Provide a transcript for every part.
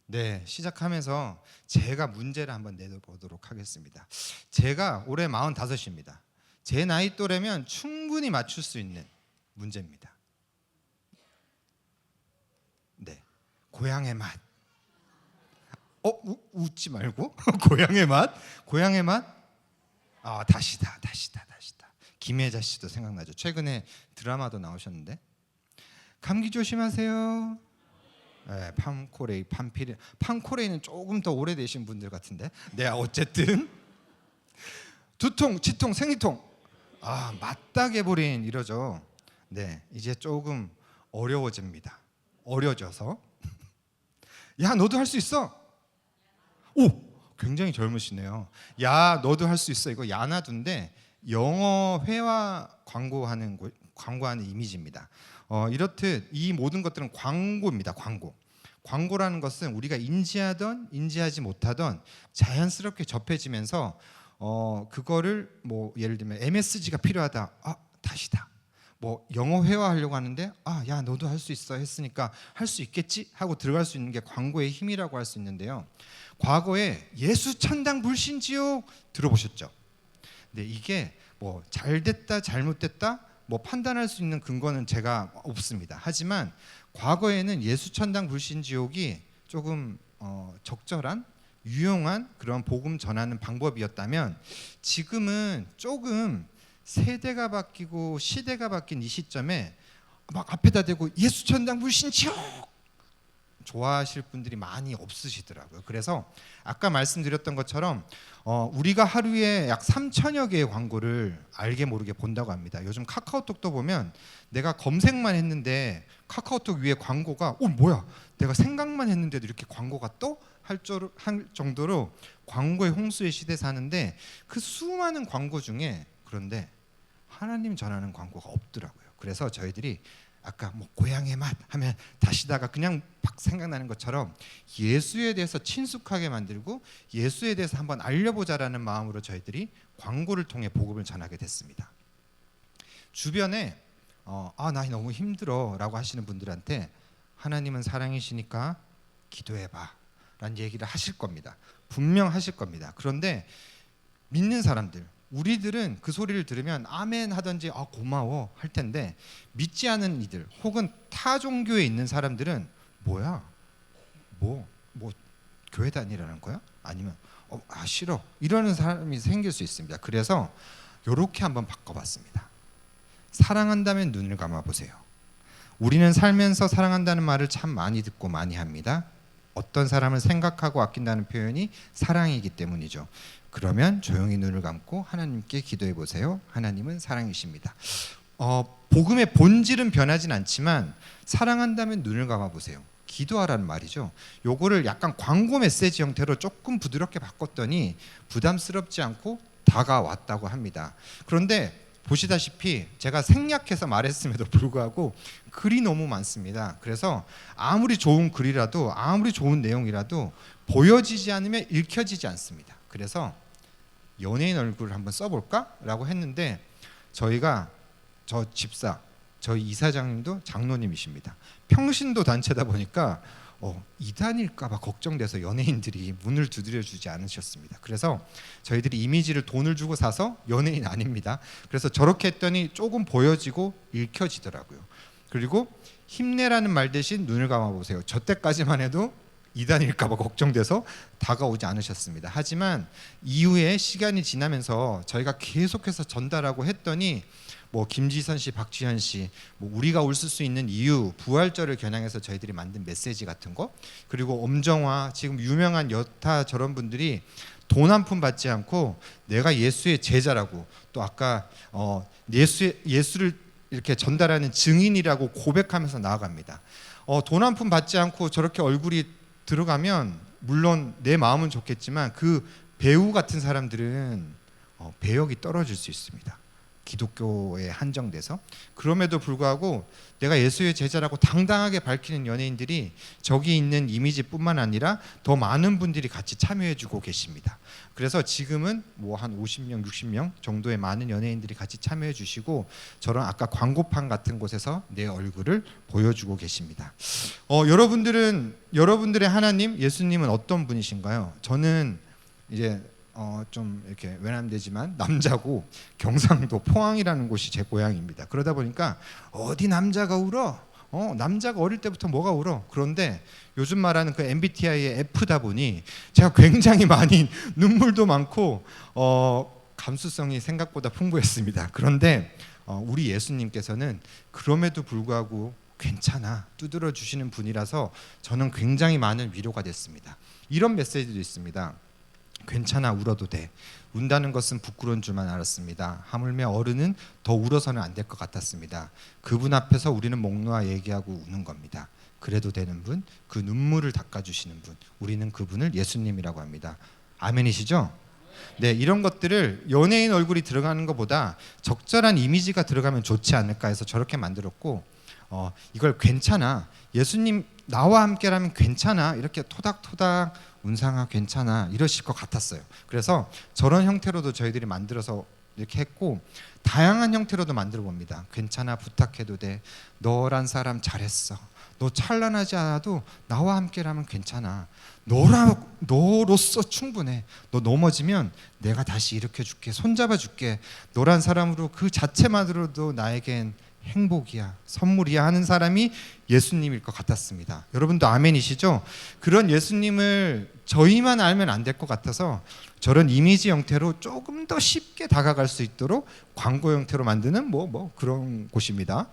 네, 시작하면서 제가 문제를 한번 내보도록 하겠습니다. 제가 올해 45입니다. 제 나이 또래면 충분히 맞출 수 있는 문제입니다. 네, 고향의 맛. 웃지 말고 고향의 맛? 고향의 맛? 다시다. 김혜자 씨도 생각나죠. 최근에 드라마도 나오셨는데. 감기 조심하세요. 네, 팜코레이, 팜피리. 팜코레이는 조금 더 오래되신 분들 같은데. 네, 어쨌든 두통, 치통, 생리통. 맞닥에 버린 이러죠. 네, 이제 조금 어려워집니다. 어려져서. 야, 너도 할 수 있어. 오, 굉장히 젊으시네요. 야, 너도 할 수 있어. 이거 야나두인데 영어 회화 광고하는 이미지입니다. 이렇듯 이 모든 것들은 광고입니다. 광고라는 것은 우리가 인지하던 인지하지 못하던 자연스럽게 접해지면서 그거를 뭐 예를 들면 MSG가 필요하다. 다시다. 뭐 영어 회화하려고 하는데 야, 너도 할 수 있어 했으니까 할 수 있겠지 하고 들어갈 수 있는 게 광고의 힘이라고 할 수 있는데요. 과거에 예수 천당 불신지옥 들어보셨죠? 네, 이게 뭐 잘됐다 잘못됐다 뭐 판단할 수 있는 근거는 제가 없습니다. 하지만 과거에는 예수 천당 불신지옥이 조금 적절한 유용한 그런 복음 전하는 방법이었다면, 지금은 조금 세대가 바뀌고 시대가 바뀐 이 시점에 막 앞에다 대고 예수 천당 불신지옥 좋아하실 분들이 많이 없으시더라고요. 그래서 아까 말씀드렸던 것처럼 우리가 하루에 약 3천여 개의 광고를 알게 모르게 본다고 합니다. 요즘 카카오톡도 보면 내가 검색만 했는데 카카오톡 위에 광고가 뭐야, 내가 생각만 했는데도 이렇게 광고가 또 할 정도로 광고의 홍수의 시대에 사는데, 그 수많은 광고 중에 그런데 하나님 전하는 광고가 없더라고요. 그래서 저희들이 아까 뭐 고향의 맛 하면 다시다가 그냥 막 생각나는 것처럼 예수에 대해서 친숙하게 만들고 예수에 대해서 한번 알려보자라는 마음으로 저희들이 광고를 통해 복음을 전하게 됐습니다. 주변에 나 너무 힘들어 라고 하시는 분들한테 하나님은 사랑이시니까 기도해봐 라는 얘기를 하실 겁니다. 분명 하실 겁니다. 그런데 믿는 사람들, 우리들은 그 소리를 들으면 아멘 하든지 고마워 할 텐데, 믿지 않은 이들 혹은 타 종교에 있는 사람들은 뭐야? 뭐 교회 다니라는 거야? 아니면 싫어 이러는 사람이 생길 수 있습니다. 그래서 이렇게 한번 바꿔봤습니다. 사랑한다면 눈을 감아보세요. 우리는 살면서 사랑한다는 말을 참 많이 듣고 많이 합니다. 어떤 사람을 생각하고 아낀다는 표현이 사랑이기 때문이죠. 그러면 조용히 눈을 감고 하나님께 기도해 보세요. 하나님은 사랑이십니다. 복음의 본질은 변하진 않지만 사랑한다면 눈을 감아 보세요. 기도하라는 말이죠. 요거를 약간 광고 메시지 형태로 조금 부드럽게 바꿨더니 부담스럽지 않고 다가왔다고 합니다. 그런데 보시다시피 제가 생략해서 말했음에도 불구하고 글이 너무 많습니다. 그래서 아무리 좋은 글이라도 아무리 좋은 내용이라도 보여지지 않으면 읽혀지지 않습니다. 그래서 연예인 얼굴을 한번 써볼까? 라고 했는데, 저희가 저 집사, 저희 이사장님도 장로님이십니다. 평신도 단체다 보니까 이단일까 봐 걱정돼서 연예인들이 문을 두드려주지 않으셨습니다. 그래서 저희들이 이미지를 돈을 주고 사서 연예인 아닙니다. 그래서 저렇게 했더니 조금 보여지고 읽혀지더라고요. 그리고 힘내라는 말 대신 눈을 감아보세요. 저 때까지만 해도 이단일까 봐 걱정돼서 다가오지 않으셨습니다. 하지만 이후에 시간이 지나면서 저희가 계속해서 전달하고 했더니 뭐 김지선 씨, 박지현 씨, 뭐 우리가 웃을 수 있는 이유, 부활절을 겨냥해서 저희들이 만든 메시지 같은 거, 그리고 엄정화, 지금 유명한 여타 저런 분들이 돈 한 푼 받지 않고 내가 예수의 제자라고, 또 아까 예수를 이렇게 전달하는 증인이라고 고백하면서 나아갑니다. 돈 한 푼 받지 않고 저렇게 얼굴이 들어가면 물론 내 마음은 좋겠지만 그 배우 같은 사람들은 배역이 떨어질 수 있습니다. 기독교에 한정돼서. 그럼에도 불구하고 내가 예수의 제자라고 당당하게 밝히는 연예인들이 저기 있는 이미지뿐만 아니라 더 많은 분들이 같이 참여해주고 계십니다. 그래서 지금은 뭐 한 50명, 60명 정도의 많은 연예인들이 같이 참여해주시고 저런 아까 광고판 같은 곳에서 내 얼굴을 보여주고 계십니다. 여러분들의 하나님, 예수님은 어떤 분이신가요? 저는 이제 좀 이렇게 외람되지만 남자고 경상도 포항이라는 곳이 제 고향입니다. 그러다 보니까 어디 남자가 울어? 남자가 어릴 때부터 뭐가 울어? 그런데 요즘 말하는 그 MBTI의 F다 보니 제가 굉장히 많이 눈물도 많고 감수성이 생각보다 풍부했습니다. 그런데 우리 예수님께서는 그럼에도 불구하고 괜찮아 두드러 주시는 분이라서 저는 굉장히 많은 위로가 됐습니다. 이런 메시지도 있습니다. 괜찮아 울어도 돼. 운다는 것은 부끄러운 줄만 알았습니다. 하물며 어른은 더 울어서는 안 될 것 같았습니다. 그분 앞에서 우리는 목 놓아 얘기하고 우는 겁니다. 그래도 되는 분, 그 눈물을 닦아주시는 분, 우리는 그분을 예수님이라고 합니다. 아멘이시죠? 네, 이런 것들을 연예인 얼굴이 들어가는 것보다 적절한 이미지가 들어가면 좋지 않을까 해서 저렇게 만들었고, 이걸 괜찮아, 예수님 나와 함께라면 괜찮아, 이렇게 토닥토닥 운상아 괜찮아 이러실 것 같았어요. 그래서 저런 형태로도 저희들이 만들어서 이렇게 했고, 다양한 형태로도 만들어 봅니다. 괜찮아 부탁해도 돼. 너란 사람 잘했어. 너 찬란하지 않아도 나와 함께라면 괜찮아. 너로서 충분해. 너 넘어지면 내가 다시 일으켜줄게. 손잡아줄게. 너란 사람으로 그 자체만으로도 나에겐 행복이야, 선물이야 하는 사람이 예수님일 것 같았습니다. 여러분도 아멘이시죠? 그런 예수님을 저희만 알면 안 될 것 같아서 저런 이미지 형태로 조금 더 쉽게 다가갈 수 있도록 광고 형태로 만드는 그런 곳입니다.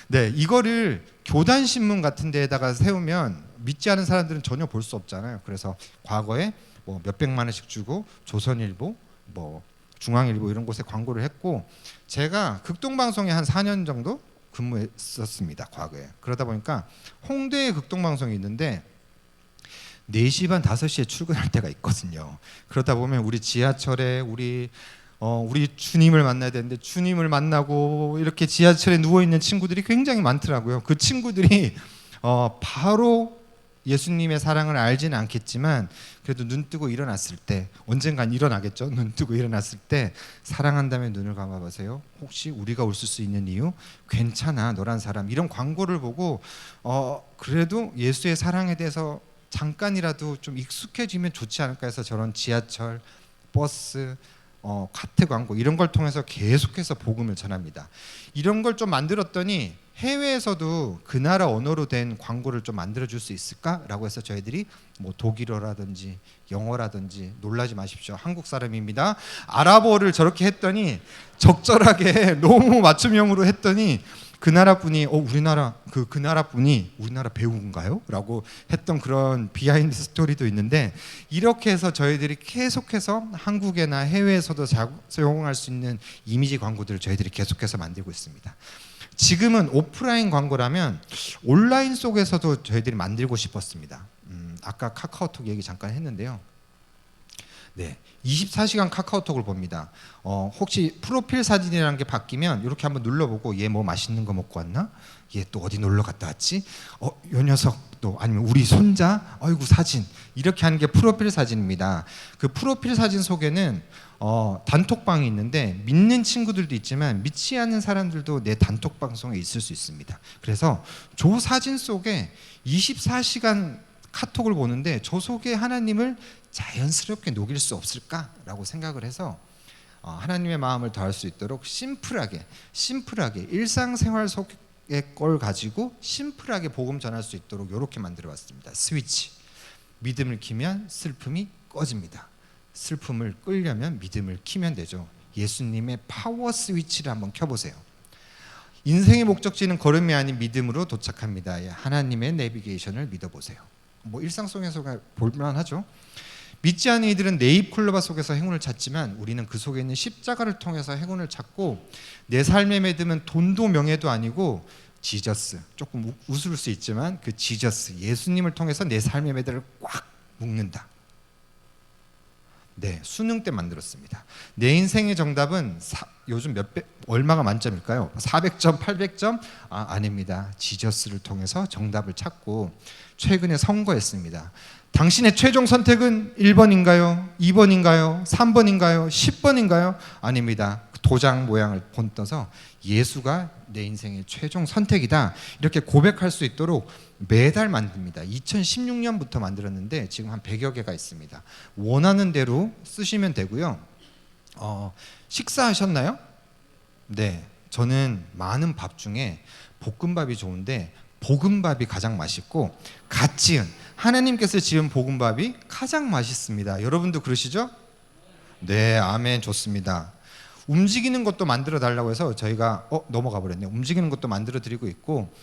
네, 이거를 교단신문 같은 데에다가 세우면 믿지 않은 사람들은 전혀 볼 수 없잖아요. 그래서 과거에 몇백만 원씩 주고 조선일보, 중앙일보 이런 곳에 광고를 했고, 제가 극동방송에 한 4년 정도 근무했었습니다, 과거에. 그러다 보니까 홍대에 극동방송이 있는데 4시 반 5시에 출근할 때가 있거든요. 그러다 보면 우리 지하철에 우리 주님을 만나야 되는데 주님을 만나고 이렇게 지하철에 누워있는 친구들이 굉장히 많더라고요. 그 친구들이 바로 예수님의 사랑을 알지는 않겠지만 그래도 눈 뜨고 일어났을 때, 언젠간 일어나겠죠. 눈 뜨고 일어났을 때 사랑한다면 눈을 감아보세요. 혹시 우리가 웃을 수 있는 이유? 괜찮아 너란 사람. 이런 광고를 보고 그래도 예수의 사랑에 대해서 잠깐이라도 좀 익숙해지면 좋지 않을까 해서 저런 지하철, 버스, 카트 광고 이런 걸 통해서 계속해서 복음을 전합니다. 이런 걸 좀 만들었더니 해외에서도 그 나라 언어로 된 광고를 좀 만들어줄 수 있을까라고 해서 저희들이 독일어라든지 영어라든지, 놀라지 마십시오, 한국 사람입니다, 아랍어를 저렇게 했더니 적절하게 너무 맞춤형으로 했더니 그 나라 분이 우리나라 그 나라 분이 우리나라 배우인가요? 라고 했던 그런 비하인드 스토리도 있는데, 이렇게 해서 저희들이 계속해서 한국이나 해외에서도 사용할 수 있는 이미지 광고들을 저희들이 계속해서 만들고 있습니다. 지금은 오프라인 광고라면 온라인 속에서도 저희들이 만들고 싶었습니다. 아까 카카오톡 얘기 잠깐 했는데요. 네, 24시간 카카오톡을 봅니다. 혹시 프로필 사진이라는 게 바뀌면 이렇게 한번 눌러보고 얘 뭐 맛있는 거 먹고 왔나? 얘 또 어디 놀러 갔다 왔지? 요 녀석 또, 아니면 우리 손자, 아이고 사진, 이렇게 하는 게 프로필 사진입니다. 그 프로필 사진 속에는 단톡방이 있는데 믿는 친구들도 있지만 믿지 않는 사람들도 내 단톡 방송에 있을 수 있습니다. 그래서 저 사진 속에 24시간 카톡을 보는데 저 속에 하나님을 자연스럽게 녹일 수 없을까라고 생각을 해서 하나님의 마음을 더할 수 있도록 심플하게 일상생활 속의 걸 가지고 심플하게 복음 전할 수 있도록 이렇게 만들어 왔습니다. 스위치. 믿음을 키면 슬픔이 꺼집니다. 슬픔을 끌려면 믿음을 키면 되죠. 예수님의 파워 스위치를 한번 켜보세요. 인생의 목적지는 걸음이 아닌 믿음으로 도착합니다. 하나님의 내비게이션을 믿어보세요. 일상 속에서 볼만하죠. 믿지 않는 이들은 네잎클로바 속에서 행운을 찾지만 우리는 그 속에 있는 십자가를 통해서 행운을 찾고, 내 삶의 믿음은 돈도 명예도 아니고 지저스, 조금 웃을 수 있지만 그 지저스, 예수님을 통해서 내 삶의 매듭을 꽉 묶는다. 네, 수능 때 만들었습니다. 내 인생의 정답은 요즘 얼마가 만점일까요? 400점, 800점? 아닙니다. 지저스를 통해서 정답을 찾고 최근에 선거했습니다. 당신의 최종 선택은 1번인가요? 2번인가요? 3번인가요? 10번인가요? 아닙니다. 도장 모양을 본떠서 예수가 내 인생의 최종 선택이다, 이렇게 고백할 수 있도록 매달 만듭니다. 2016년부터 만들었는데 지금 한 100여 개가 있습니다. 원하는 대로 쓰시면 되고요. 식사하셨나요? 네, 저는 많은 밥 중에 볶음밥이 좋은데 볶음밥이 가장 맛있고 갓 지은 하나님께서 지은 볶음밥이 가장 맛있습니다. 여러분도 그러시죠? 네, 아멘. 좋습니다. 움직이는 것도 만들어 달라고 해서 저희가 넘어가 버렸네요. 움직이는 것도 만들어 드리고 있고,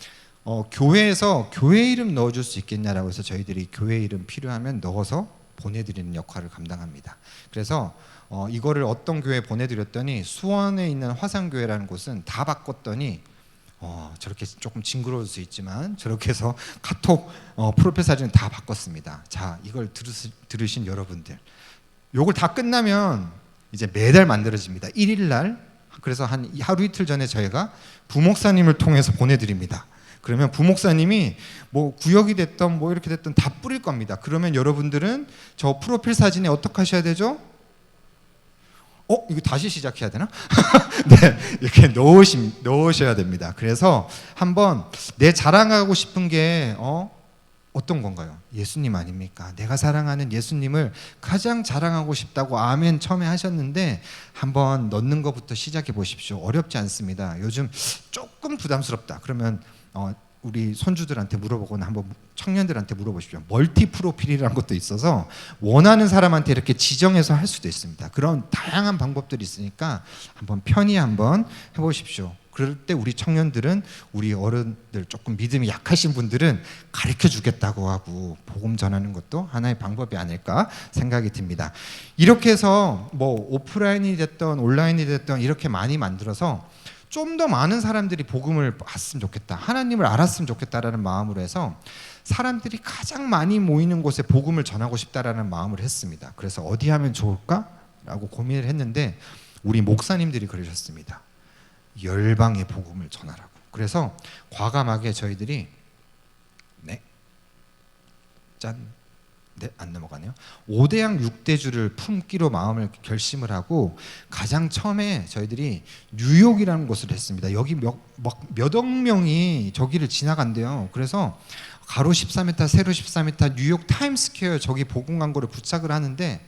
교회에서 교회 이름 넣어줄 수 있겠냐라고 해서 저희들이 교회 이름 필요하면 넣어서 보내드리는 역할을 감당합니다. 그래서 이거를 어떤 교회에 보내드렸더니 수원에 있는 화상교회라는 곳은 다 바꿨더니 저렇게 조금 징그러울 수 있지만 저렇게 해서 카톡 프로필 사진을 다 바꿨습니다. 자, 이걸 들으신 여러분들, 요걸 다 끝나면 이제 매달 만들어집니다. 1일 날. 그래서 한 하루 이틀 전에 저희가 부목사님을 통해서 보내드립니다. 그러면 부목사님이 뭐 구역이 됐던 뭐 이렇게 됐던 다 뿌릴 겁니다. 그러면 여러분들은 저 프로필 사진에 어떻게 하셔야 되죠? 이거 다시 시작해야 되나? 네, 이렇게 넣으셔야 됩니다. 그래서 한번 내 자랑하고 싶은 게 어떤 건가요? 예수님 아닙니까? 내가 사랑하는 예수님을 가장 자랑하고 싶다고 아멘 처음에 하셨는데 한번 넣는 것부터 시작해 보십시오. 어렵지 않습니다. 요즘 조금 부담스럽다 그러면 우리 손주들한테 물어보거나 한번 청년들한테 물어보십시오. 멀티 프로필이라는 것도 있어서 원하는 사람한테 이렇게 지정해서 할 수도 있습니다. 그런 다양한 방법들이 있으니까 한번 편히 한번 해보십시오. 그럴 때 우리 청년들은, 우리 어른들, 조금 믿음이 약하신 분들은 가르쳐 주겠다고 하고 복음 전하는 것도 하나의 방법이 아닐까 생각이 듭니다. 이렇게 해서 뭐 오프라인이 됐던 온라인이 됐던 이렇게 많이 만들어서 좀 더 많은 사람들이 복음을 봤으면 좋겠다, 하나님을 알았으면 좋겠다라는 마음으로 해서 사람들이 가장 많이 모이는 곳에 복음을 전하고 싶다라는 마음을 했습니다. 그래서 어디 하면 좋을까라고 고민을 했는데 우리 목사님들이 그러셨습니다. 열방의 복음을 전하라고. 그래서 과감하게 저희들이 안 넘어가네요. 5대양 6대주를 품기로 마음을 결심을 하고 가장 처음에 저희들이 뉴욕이라는 곳을 했습니다. 여기 몇억 명이 저기를 지나간대요. 그래서 가로 14m, 세로 14m 뉴욕 타임스퀘어 저기 복음 광고를 부착을 하는데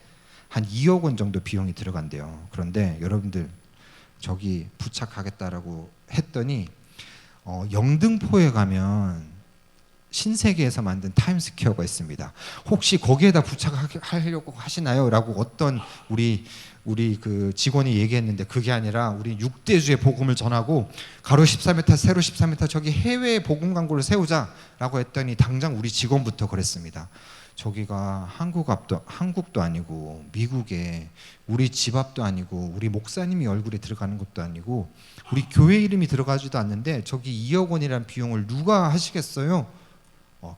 한 2억 원 정도 비용이 들어간대요. 그런데 여러분들 저기 부착하겠다라고 했더니 영등포에 가면 신세계에서 만든 타임스퀘어가 있습니다. 혹시 거기에다 부착하려고 하시나요? 라고 어떤 우리 그 직원이 얘기했는데 그게 아니라 우리 6대주의 복음을 전하고 가로 14m, 세로 14m 저기 해외에 복음 광고를 세우자라고 했더니 당장 우리 직원부터 그랬습니다. 저기가 한국도 아니고 미국에 우리 집 앞도 아니고 우리 목사님이 얼굴에 들어가는 것도 아니고 우리 교회 이름이 들어가지도 않는데 저기 2억 원이라는 비용을 누가 하시겠어요?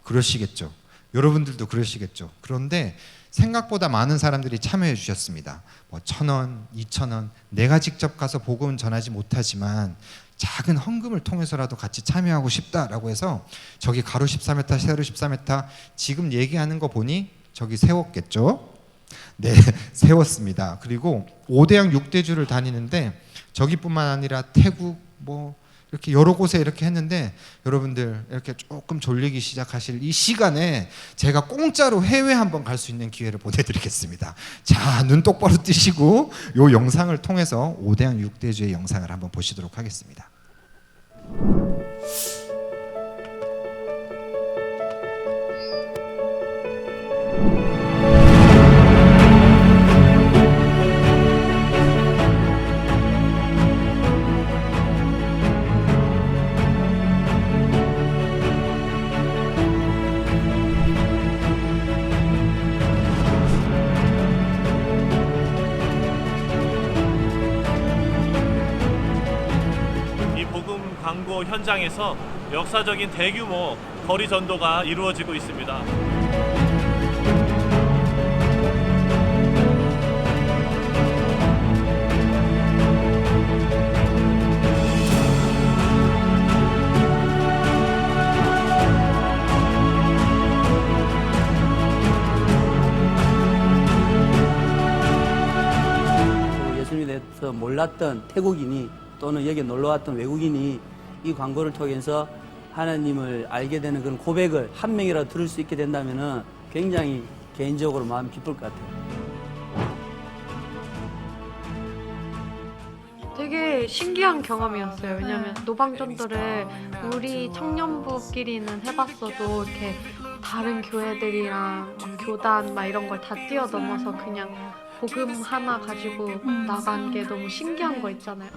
그러시겠죠. 여러분들도 그러시겠죠. 그런데 생각보다 많은 사람들이 참여해 주셨습니다. 1,000원, 2,000원, 내가 직접 가서 복음 전하지 못하지만 작은 헌금을 통해서라도 같이 참여하고 싶다라고 해서 저기 가로 14m, 세로 14m 지금 얘기하는 거 보니 저기 세웠겠죠? 네, 세웠습니다. 그리고 5대양 6대주를 다니는데 저기뿐만 아니라 태국 이렇게 여러 곳에 이렇게 했는데 여러분들 이렇게 조금 졸리기 시작하실 이 시간에 제가 공짜로 해외 한번 갈 수 있는 기회를 보내드리겠습니다. 자, 눈 똑바로 뜨시고 이 영상을 통해서 5대양 6대주의 영상을 한번 보시도록 하겠습니다. 광고 현장에서 역사적인 대규모 거리 전도가 이루어지고 있습니다. 대해서 몰랐던 태국인이 또는 여기 놀러왔던 외국인이 이 광고를 통해서 하나님을 알게 되는 그런 고백을 한 명이라도 들을 수 있게 된다면 굉장히 개인적으로 마음 기쁠 것 같아요. 되게 신기한 경험이었어요. 왜냐면 노방전도를 우리 청년부끼리는 해봤어도 이렇게 다른 교회들이랑 막 교단 막 이런 걸 다 뛰어넘어서 그냥 복음 하나 가지고 나간 게 너무 신기한 거 있잖아요.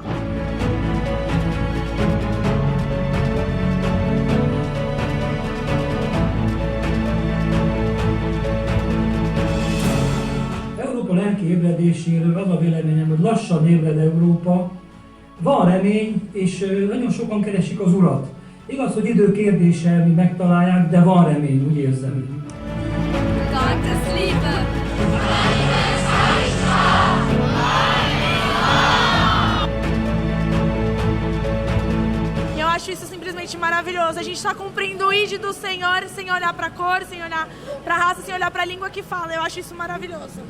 Európa lelki ébredéséről az a véleményem, hogy lassan ébred Európa, van remény, és nagyon sokan keresik az Urat. Igaz, hogy idő kérdése, mi megtalálják, de van remény, úgy érzem. Gottes Liebe. Eu acho isso simplesmente maravilhoso. A gente está cumprindo o ID do Senhor sem olhar para a cor, sem olhar para a raça, sem olhar para a língua que fala. Eu acho isso maravilhoso.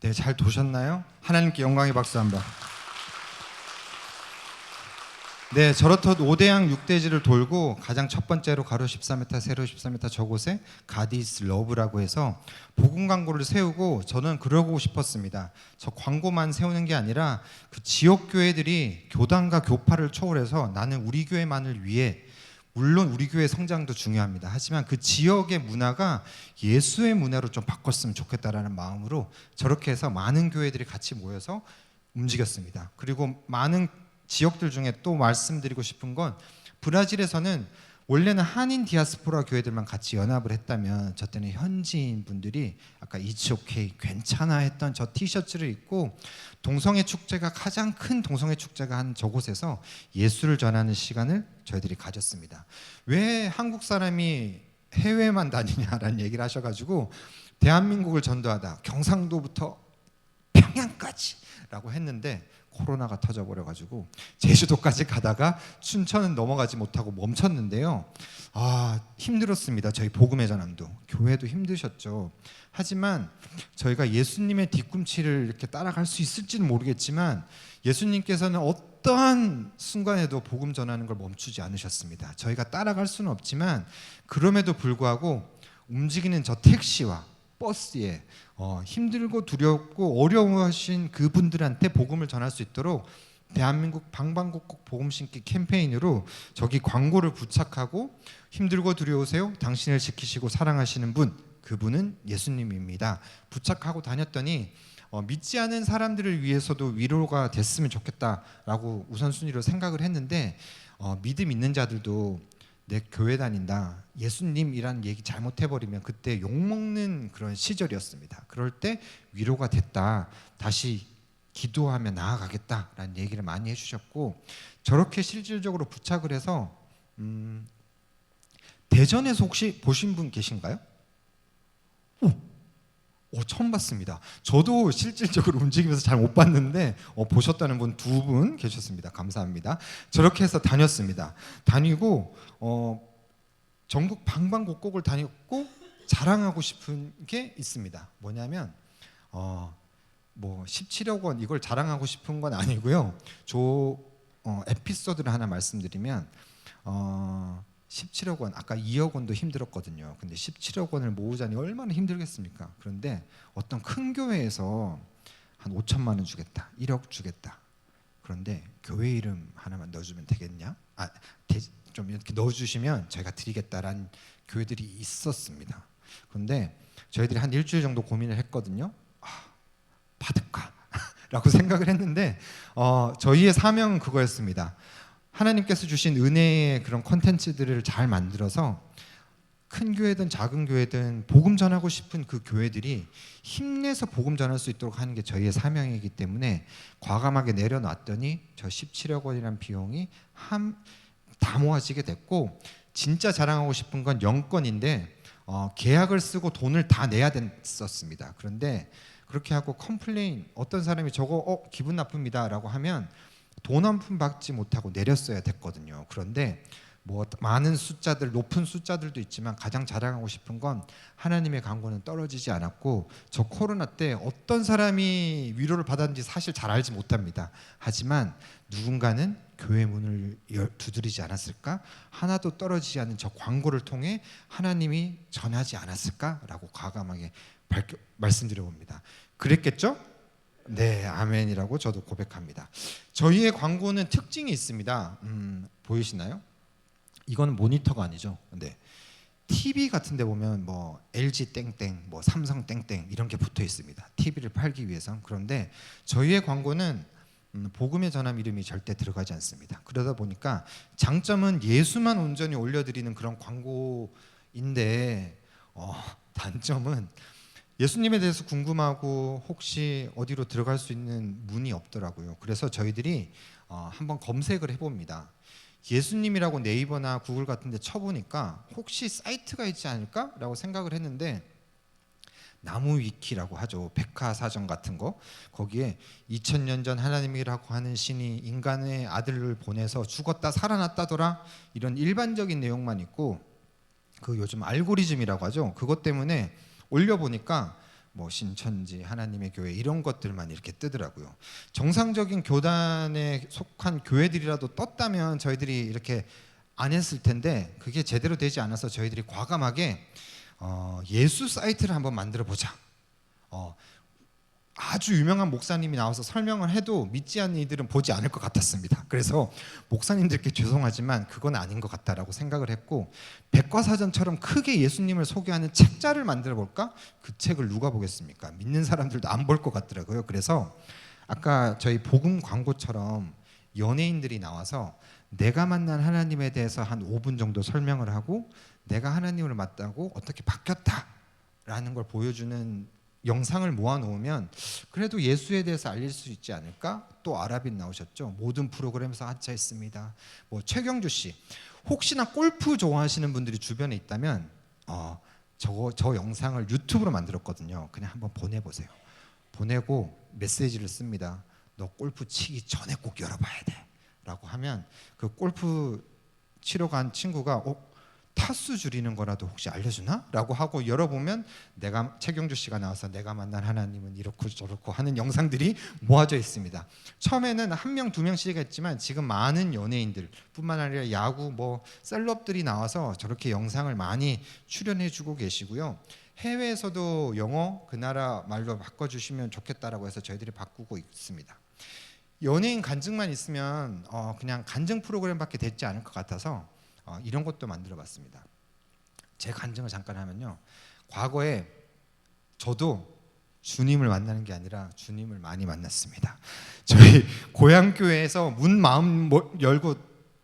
네, 잘 도셨나요? 하나님께 영광의 박수 한번. 네, 저렇듯 5대양 6대지를 돌고 가장 첫 번째로 가로 14m, 세로 14m 저곳에 가디스 러브라고 해서 복음 광고를 세우고 저는 그러고 싶었습니다. 저 광고만 세우는 게 아니라 그 지역 교회들이 교단과 교파를 초월해서 나는 우리 교회만을 위해, 물론 우리 교회 성장도 중요합니다. 하지만 그 지역의 문화가 예수의 문화로 좀 바꿨으면 좋겠다라는 마음으로 저렇게 해서 많은 교회들이 같이 모여서 움직였습니다. 그리고 많은 지역들 중에 또 말씀드리고 싶은 건, 브라질에서는 원래는 한인 디아스포라 교회들만 같이 연합을 했다면 저 때는 현지인 분들이 아까 It's okay, 괜찮아 했던 저 티셔츠를 입고 동성애 축제가, 가장 큰 동성애 축제가 한 저곳에서 예수를 전하는 시간을 저희들이 가졌습니다. 왜 한국 사람이 해외만 다니냐라는 얘기를 하셔가지고 대한민국을 전도하다 경상도부터 평양까지 라고 했는데 코로나가 터져버려가지고 제주도까지 가다가 춘천은 넘어가지 못하고 멈췄는데요. 힘들었습니다. 저희 복음의 전함도, 교회도 힘드셨죠. 하지만 저희가 예수님의 뒤꿈치를 이렇게 따라갈 수 있을지는 모르겠지만 예수님께서는 어떠한 순간에도 복음 전하는 걸 멈추지 않으셨습니다. 저희가 따라갈 수는 없지만 그럼에도 불구하고 움직이는 저 택시와 버스에 힘들고 두렵고 어려워하신 그분들한테 복음을 전할 수 있도록 대한민국 방방곡곡 복음 심기 캠페인으로 저기 광고를 부착하고, 힘들고 두려우세요? 당신을 지키시고 사랑하시는 분, 그분은 예수님입니다. 부착하고 다녔더니 믿지 않은 사람들을 위해서도 위로가 됐으면 좋겠다라고 우선순위로 생각을 했는데, 믿음 있는 자들도 내 교회 다닌다, 예수님이라는 얘기 잘못해버리면 그때 욕먹는 그런 시절이었습니다. 그럴 때 위로가 됐다, 다시 기도하며 나아가겠다라는 얘기를 많이 해주셨고, 저렇게 실질적으로 부착을 해서 대전에서 혹시 보신 분 계신가요? 처음 봤습니다. 저도 실질적으로 움직이면서 잘 못 봤는데 보셨다는 분 2분 계셨습니다. 감사합니다. 저렇게 해서 다녔습니다. 다니고 전국 방방곡곡을 다녔고 자랑하고 싶은 게 있습니다. 뭐냐면 뭐 17억 원 이걸 자랑하고 싶은 건 아니고요. 에피소드를 하나 말씀드리면 17억 원, 아까 2억 원도 힘들었거든요. 근데 17억 원을 모으자니 얼마나 힘들겠습니까? 그런데 어떤 큰 교회에서 한 5천만 원 주겠다, 1억 주겠다. 그런데 교회 이름 하나만 넣어주면 되겠냐? 좀 이렇게 넣어주시면 저희가 드리겠다라는 교회들이 있었습니다. 그런데 저희들이 한 일주일 정도 고민을 했거든요. 받을까라고 생각을 했는데 저희의 사명은 그거였습니다. 하나님께서 주신 은혜의 그런 콘텐츠들을 잘 만들어서 큰 교회든 작은 교회든 복음 전하고 싶은 그 교회들이 힘내서 복음 전할 수 있도록 하는 게 저희의 사명이기 때문에 과감하게 내려놨더니 저 17억 원이라는 비용이 다 모아지게 됐고, 진짜 자랑하고 싶은 건 영권인데 계약을 쓰고 돈을 다 내야 됐었습니다. 그런데 그렇게 하고 컴플레인, 어떤 사람이 저거 기분 나쁩니다 라고 하면 돈 한 푼 받지 못하고 내렸어야 됐거든요. 그런데 뭐 많은 숫자들, 높은 숫자들도 있지만 가장 자랑하고 싶은 건 하나님의 광고는 떨어지지 않았고, 저 코로나 때 어떤 사람이 위로를 받았는지 사실 잘 알지 못합니다. 하지만 누군가는 교회 문을 두드리지 않았을까? 하나도 떨어지지 않은 저 광고를 통해 하나님이 전하지 않았을까라고 과감하게 말씀드려 봅니다. 그랬겠죠? 네, 아멘이라고 저도 고백합니다. 저희의 광고는 특징이 있습니다. 보이시나요? 이건 모니터가 아니죠. 근데 TV 같은 데 보면 뭐 LG 땡땡, 뭐 삼성 땡땡 이런 게 붙어 있습니다. TV를 팔기 위해서. 그런데 저희의 광고는 복음의 전함 이름이 절대 들어가지 않습니다. 그러다 보니까 장점은 예수만 온전히 올려드리는 그런 광고인데 단점은 예수님에 대해서 궁금하고 혹시 어디로 들어갈 수 있는 문이 없더라고요. 그래서 저희들이 한번 검색을 해봅니다. 예수님이라고 네이버나 구글 같은 데 쳐보니까 혹시 사이트가 있지 않을까라고 생각을 했는데, 나무 위키라고 하죠. 백화사전 같은 거. 거기에 2000년 전 하나님이라고 하는 신이 인간의 아들을 보내서 죽었다 살아났다더라, 이런 일반적인 내용만 있고, 그 요즘 알고리즘이라고 하죠. 그것 때문에 올려보니까 뭐 신천지, 하나님의 교회 이런 것들만 이렇게 뜨더라고요. 정상적인 교단에 속한 교회들이라도 떴다면 저희들이 이렇게 안 했을 텐데, 그게 제대로 되지 않아서 저희들이 과감하게 예수 사이트를 한번 만들어 보자. 아주 유명한 목사님이 나와서 설명을 해도 믿지 않는 이들은 보지 않을 것 같았습니다. 그래서 목사님들께 죄송하지만 그건 아닌 것 같다라고 생각을 했고, 백과사전처럼 크게 예수님을 소개하는 책자를 만들어 볼까? 그 책을 누가 보겠습니까? 믿는 사람들도 안 볼 것 같더라고요. 그래서 아까 저희 복음 광고처럼 연예인들이 나와서 내가 만난 하나님에 대해서 한 5분 정도 설명을 하고, 내가 하나님을 만나고 어떻게 바뀌었다라는 걸 보여주는 영상을 모아놓으면 그래도 예수에 대해서 알릴 수 있지 않을까? 또 아랍인 나오셨죠. 모든 프로그램에서 하차했습니다. 뭐 최경주 씨, 혹시나 골프 좋아하시는 분들이 주변에 있다면 저 영상을 유튜브로 만들었거든요. 그냥 한번 보내보세요. 보내고 메시지를 씁니다. 너 골프 치기 전에 꼭 열어봐야 돼 라고 하면 그 골프 치러 간 친구가 타수 줄이는 거라도 혹시 알려주나? 라고 하고 열어보면 최경주 씨가 나와서 내가 만난 하나님은 이렇고 저렇고 하는 영상들이 모아져 있습니다. 처음에는 1명, 2명씩 했지만 지금 많은 연예인들 뿐만 아니라 야구 뭐 셀럽들이 나와서 저렇게 영상을 많이 출연해주고 계시고요. 해외에서도 영어 그 나라 말로 바꿔주시면 좋겠다라고 해서 저희들이 바꾸고 있습니다. 연예인 간증만 있으면 그냥 간증 프로그램밖에 되지 않을 것 같아서 이런 것도 만들어봤습니다. 제 간증을 잠깐 하면요, 과거에 저도 주님을 만나는 게 아니라 주님을 많이 만났습니다. 저희 고향교회에서 문 마음 열고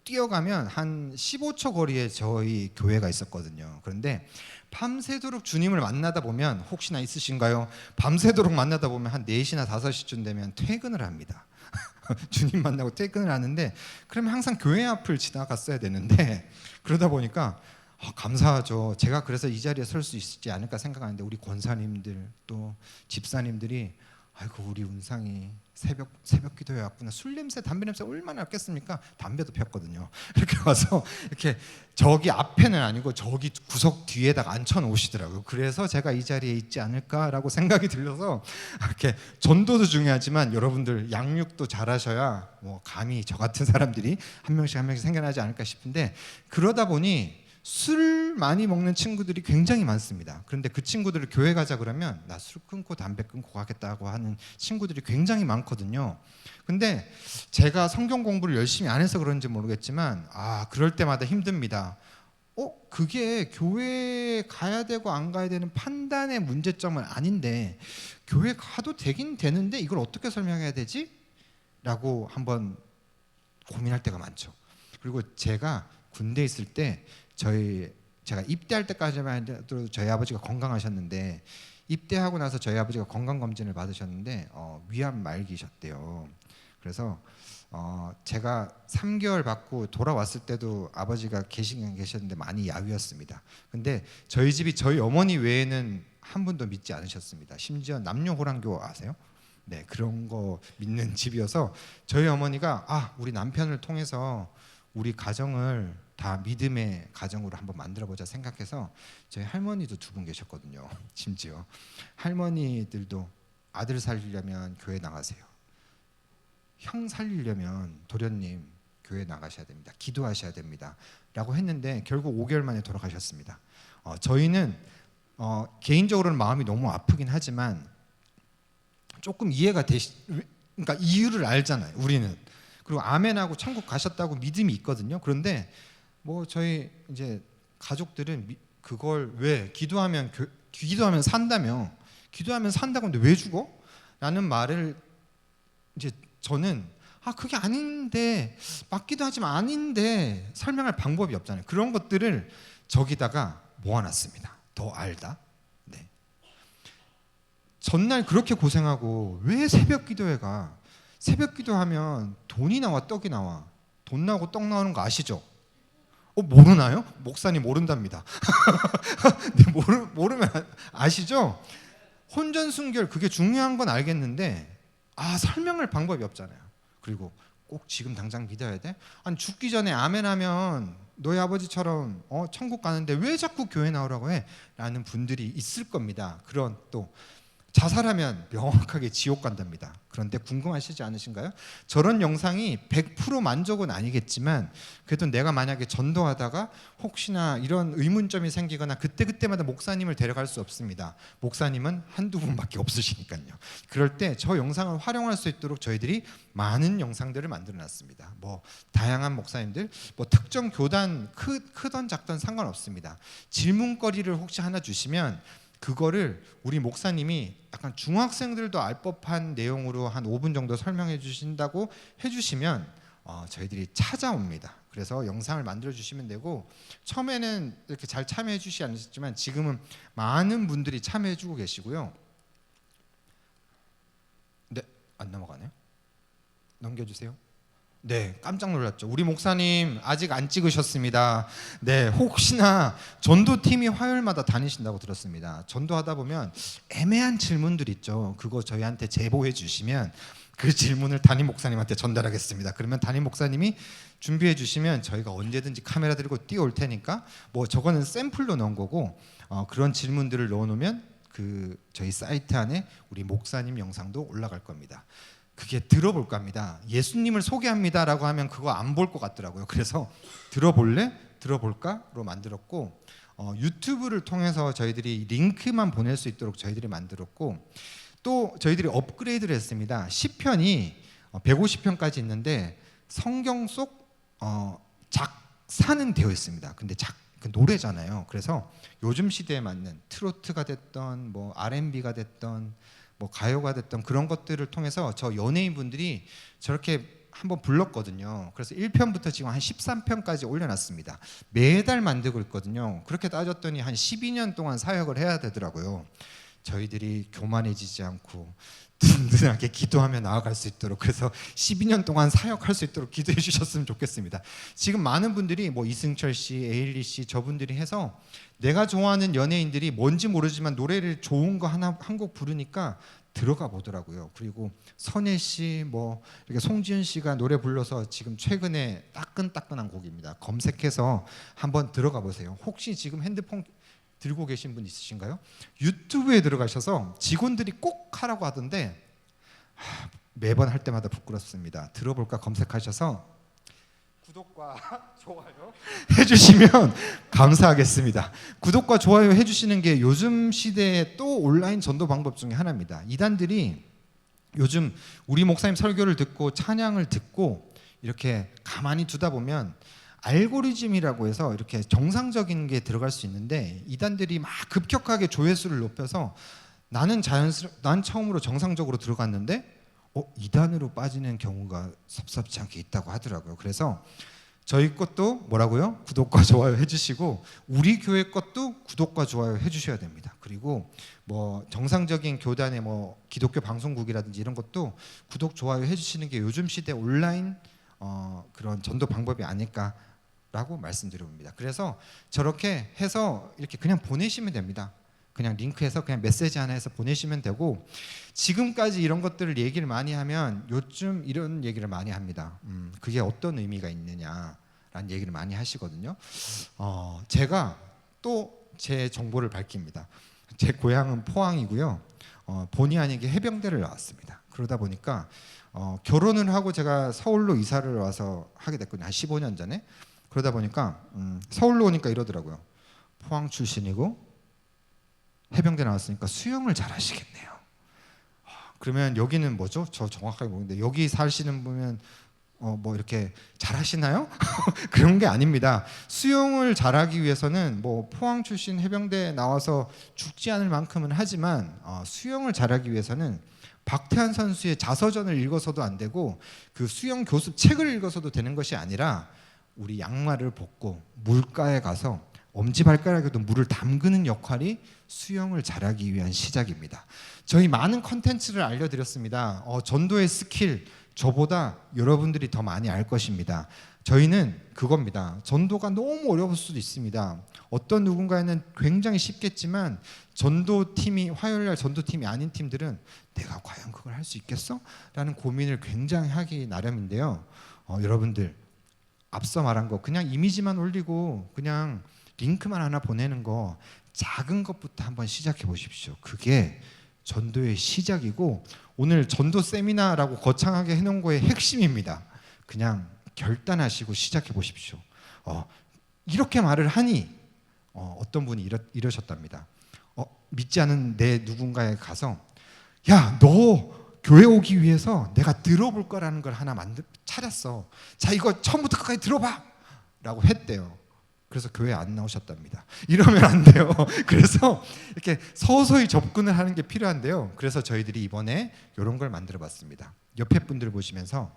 뛰어가면 한 15초 거리에 저희 교회가 있었거든요. 그런데 밤새도록 주님을 만나다 보면, 혹시나 있으신가요? 밤새도록 만나다 보면 한 4시나 5시쯤 되면 퇴근을 합니다. 주님 만나고 퇴근을 하는데, 그러면 항상 교회 앞을 지나갔어야 되는데, 그러다 보니까 감사하죠. 제가 그래서 이 자리에 설 수 있지 않을까 생각하는데, 우리 권사님들 또 집사님들이 아이고 우리 운상이 새벽 기도회 왔구나. 술 냄새, 담배 냄새 얼마나 났겠습니까? 담배도 폈거든요. 이렇게 와서 이렇게 저기 앞에는 아니고 저기 구석 뒤에다가 앉혀 놓으시더라고요. 그래서 제가 이 자리에 있지 않을까라고 생각이 들려서, 이렇게 전도도 중요하지만 여러분들 양육도 잘하셔야 뭐 감히 저 같은 사람들이 한 명씩 생겨나지 않을까 싶은데, 그러다 보니 술 많이 먹는 친구들이 굉장히 많습니다. 그런데 그 친구들을 교회 가자 그러면 나 술 끊고 담배 끊고 가겠다고 하는 친구들이 굉장히 많거든요. 근데 제가 성경 공부를 열심히 안 해서 그런지 모르겠지만 그럴 때마다 힘듭니다. 그게 교회에 가야 되고 안 가야 되는 판단의 문제점은 아닌데 교회 가도 되긴 되는데 이걸 어떻게 설명해야 되지? 라고 한번 고민할 때가 많죠. 그리고 제가 군대에 있을 때 제가 입대할 때까지만 해도 저희 아버지가 건강하셨는데 입대하고 나서 저희 아버지가 건강검진을 받으셨는데 위암 말기셨대요. 그래서 제가 3개월 받고 돌아왔을 때도 아버지가 계셨는데 많이 야위었습니다. 근데 저희 집이 저희 어머니 외에는 한 분도 믿지 않으셨습니다. 심지어 남녀호랑교 아세요? 네, 그런 거 믿는 집이어서 저희 어머니가 우리 남편을 통해서 우리 가정을 다 믿음의 가정으로 한번 만들어보자 생각해서 저희 할머니도 2분 계셨거든요. 심지어 할머니들도 아들 살리려면 교회 나가세요. 형 살리려면 도련님 교회 나가셔야 됩니다. 기도하셔야 됩니다. 라고 했는데 결국 5개월 만에 돌아가셨습니다. 저희는 개인적으로는 마음이 너무 아프긴 하지만 조금 이해가 그러니까 이유를 알잖아요. 우리는. 그리고 아멘하고 천국 가셨다고 믿음이 있거든요. 그런데 뭐 저희 이제 가족들은 그걸 왜 기도하면 산다며 기도하면 산다고 하는데 왜 죽어? 라는 말을 이제 저는 그게 아닌데 맞기도 하지만 아닌데 설명할 방법이 없잖아요. 그런 것들을 저기다가 모아놨습니다. 더 알다. 네. 전날 그렇게 고생하고 왜 새벽 기도회 가? 새벽 기도하면 돈이 나와 떡이 나와. 돈 나오고 떡 나오는 거 아시죠? 모르나요? 목사님 모른답니다. 네, 모르면 아시죠? 혼전순결 그게 중요한 건 알겠는데 설명할 방법이 없잖아요. 그리고 꼭 지금 당장 믿어야 돼? 아니 죽기 전에 아멘하면 너희 아버지처럼 천국 가는데 왜 자꾸 교회 나오라고 해? 라는 분들이 있을 겁니다. 그런 또 자살하면 명확하게 지옥 간답니다. 그런데 궁금하시지 않으신가요? 저런 영상이 100% 만족은 아니겠지만 그래도 내가 만약에 전도하다가 혹시나 이런 의문점이 생기거나 그때마다 목사님을 데려갈 수 없습니다. 목사님은 한두 분밖에 없으시니까요. 그럴 때 저 영상을 활용할 수 있도록 저희들이 많은 영상들을 만들어 놨습니다. 뭐 다양한 목사님들 뭐 특정 교단 크던 작던 상관없습니다. 질문거리를 혹시 하나 주시면 그거를 우리 목사님이 약간 중학생들도 알 법한 내용으로 한 5분 정도 설명해 주신다고 해주시면 저희들이 찾아옵니다. 그래서 영상을 만들어 주시면 되고 처음에는 이렇게 잘 참여해 주시지 않으셨지만 지금은 많은 분들이 참여해 주고 계시고요. 네, 안 넘어가네요. 넘겨주세요. 네, 깜짝 놀랐죠. 우리 목사님 아직 안 찍으셨습니다. 네, 혹시나 전도팀이 화요일마다 다니신다고 들었습니다. 전도하다 보면 애매한 질문들 있죠. 그거 저희한테 제보해 주시면 그 질문을 담임 목사님한테 전달하겠습니다. 그러면 담임 목사님이 준비해 주시면 저희가 언제든지 카메라 들고 뛰어올 테니까 뭐 저거는 샘플로 넣은 거고 그런 질문들을 넣어놓으면 그 저희 사이트 안에 우리 목사님 영상도 올라갈 겁니다. 그게 들어볼까 합니다. 예수님을 소개합니다라고 하면 그거 안 볼 것 같더라고요. 그래서 들어볼래? 들어볼까로 만들었고 유튜브를 통해서 저희들이 링크만 보낼 수 있도록 저희들이 만들었고 또 저희들이 업그레이드를 했습니다. 시편이 150편까지 있는데 성경 속 작사는 되어 있습니다. 근데 그 노래잖아요. 그래서 요즘 시대에 맞는 트로트가 됐던 뭐 R&B가 됐던 뭐 가요가 됐던 그런 것들을 통해서 저 연예인분들이 저렇게 한번 불렀거든요. 그래서 1편부터 지금 한 13편까지 올려놨습니다. 매달 만들고 있거든요. 그렇게 따졌더니 한 12년 동안 사역을 해야 되더라고요. 저희들이 교만해지지 않고 든든하게 기도하며 나아갈 수 있도록 그래서 12년 동안 사역할 수 있도록 기도해 주셨으면 좋겠습니다. 지금 많은 분들이 뭐 이승철 씨, 에일리 씨 저분들이 해서 내가 좋아하는 연예인들이 뭔지 모르지만 노래를 좋은 거 하나 한 곡 부르니까 들어가 보더라고요. 그리고 선혜 씨, 뭐 이렇게 송지은 씨가 노래 불러서 지금 최근에 따끈따끈한 곡입니다. 검색해서 한번 들어가 보세요. 혹시 지금 핸드폰 들고 계신 분 있으신가요? 유튜브에 들어가셔서 직원들이 꼭 하라고 하던데 매번 할 때마다 부끄럽습니다. 들어볼까 검색하셔서 구독과 좋아요 해주시면 감사하겠습니다. 구독과 좋아요 해주시는 게 요즘 시대의 또 온라인 전도 방법 중에 하나입니다. 이단들이 요즘 우리 목사님 설교를 듣고 찬양을 듣고 이렇게 가만히 두다 보면 알고리즘이라고 해서 이렇게 정상적인 게 들어갈 수 있는데 이단들이 막 급격하게 조회수를 높여서 난 처음으로 정상적으로 들어갔는데 이단으로 빠지는 경우가 섭섭지 않게 있다고 하더라고요. 그래서 저희 것도 뭐라고요? 구독과 좋아요 해주시고 우리 교회 것도 구독과 좋아요 해주셔야 됩니다. 그리고 뭐 정상적인 교단의 뭐 기독교 방송국이라든지 이런 것도 구독 좋아요 해주시는 게 요즘 시대 온라인 그런 전도 방법이 아닐까라고 말씀드려봅니다. 그래서 저렇게 해서 이렇게 그냥 보내시면 됩니다. 그냥 링크해서 그냥 메시지 하나 해서 보내시면 되고, 지금까지 이런 것들을 얘기를 많이 하면 요즘 이런 얘기를 많이 합니다. 그게 어떤 의미가 있느냐라는 얘기를 많이 하시거든요. 제가 또 제 정보를 밝힙니다. 제 고향은 포항이고요. 본의 아니게 해병대를 나왔습니다. 그러다 보니까 결혼을 하고 제가 서울로 이사를 와서 하게 됐거든요. 한 15년 전에. 그러다 보니까 서울로 오니까 이러더라고요. 포항 출신이고 해병대 나왔으니까 수영을 잘 하시겠네요. 그러면 여기는 뭐죠? 저 정확하게 모르는데 여기 사시는 분은 뭐 이렇게 잘 하시나요? 그런 게 아닙니다. 수영을 잘하기 위해서는 뭐 포항 출신 해병대 나와서 죽지 않을 만큼은 하지만 수영을 잘하기 위해서는 박태환 선수의 자서전을 읽어서도 안 되고 그 수영 교습 책을 읽어서도 되는 것이 아니라 우리 양말을 벗고 물가에 가서 엄지발가락에도 물을 담그는 역할이 수영을 잘하기 위한 시작입니다. 저희 많은 컨텐츠를 알려드렸습니다. 전도의 스킬 저보다 여러분들이 더 많이 알 것입니다. 저희는 그겁니다. 전도가 너무 어려울 수도 있습니다. 어떤 누군가에는 굉장히 쉽겠지만 전도팀이 화요일날 전도팀이 아닌 팀들은 내가 과연 그걸 할 수 있겠어? 라는 고민을 굉장히 하기 나름인데요. 여러분들 앞서 말한 거 그냥 이미지만 올리고 그냥 링크만 하나 보내는 거 작은 것부터 한번 시작해 보십시오. 그게 전도의 시작이고 오늘 전도 세미나라고 거창하게 해놓은 거의 핵심입니다. 그냥 결단하시고 시작해 보십시오. 이렇게 말을 하니 어떤 분이 이러셨답니다. 믿지 않은 내 누군가에 가서 야, 너 교회 오기 위해서 내가 들어볼 거라는 걸 하나 차렸어. 자, 이거 처음부터 끝까지 들어봐 라고 했대요. 그래서 교회 안 나오셨답니다. 이러면 안 돼요. 그래서 이렇게 서서히 접근을 하는 게 필요한데요. 그래서 저희들이 이번에 이런 걸 만들어 봤습니다. 옆에 분들 보시면서